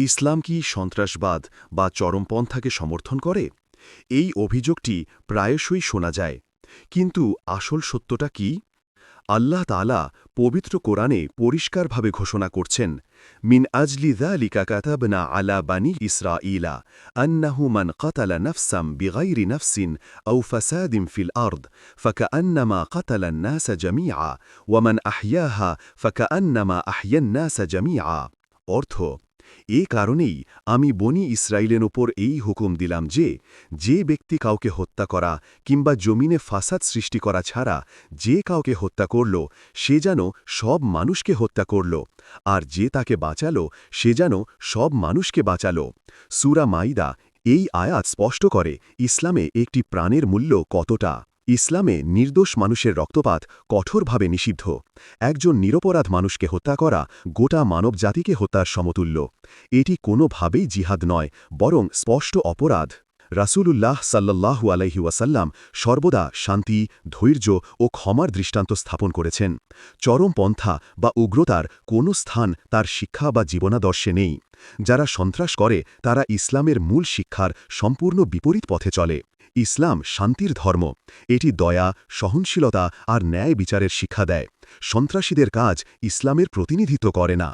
ইসলাম কি সন্ত্রাসবাদ বা চরমপন্থাকে সমর্থন করে? এই অভিযোগটি প্রায়শই শোনা যায়। কিন্তু আসল সত্যটা কি? আল্লাহ তাআলা পবিত্র কোরআনে পরিষ্কারভাবে ঘোষণা করছেন, মিন আজলি যালিকা কাতাবনা আলা বানি ইসরাঈলা আন্নাহু মান কাতালা নাফসাম বিগাইরি নাফসিন আও ফাসাদিন ফিল আরদ ফাকাআন্নামা কাতালা الناس জামিআ ওয়া মান আহইয়াহা ফাকাআন্নামা আহইয়া الناس জামিআ। অর্থ, এ কারণেই আমি বনি ইসরাইলের ওপর এই হুকুম দিলাম যে ব্যক্তি কাউকে হত্যা করা কিংবা জমিনে ফাসাদ সৃষ্টি করা ছাড়া যে কাউকে হত্যা করল, সে যেন সব মানুষকে হত্যা করল, আর যে তাকে বাঁচালো সে যেন সব মানুষকে বাঁচালো। সূরা মাইদা এই আয়াত স্পষ্ট করে ইসলামে একটি প্রাণের মূল্য কতটা। ইসলামে নির্দোষ মানুষের রক্তপাত কঠোরভাবে নিষিদ্ধ। একজন নিরপরাধ মানুষকে হত্যা করা গোটা মানবজাতিকে হত্যার সমতুল্য। এটি কোনোভাবেই জিহাদ নয়, বরং স্পষ্ট অপরাধ। রাসূলুল্লাহ সাল্লাল্লাহু আলাইহি ওয়াসাল্লাম সর্বদা শান্তি, ধৈর্য ও ক্ষমার দৃষ্টান্ত স্থাপন করেছেন। চরমপন্থা বা উগ্রতার কোনো স্থান তার শিক্ষা বা জীবনাদর্শে নেই। যারা সন্ত্রাস করে তারা ইসলামের মূল শিক্ষার সম্পূর্ণ বিপরীত পথে চলে। ইসলাম শান্তির ধর্ম। এটি দয়া, সহনশীলতা আর ন্যায় বিচারের শিক্ষা দেয়। সন্ত্রাসীদের কাজ ইসলামের প্রতিনিধিত্ব করে না।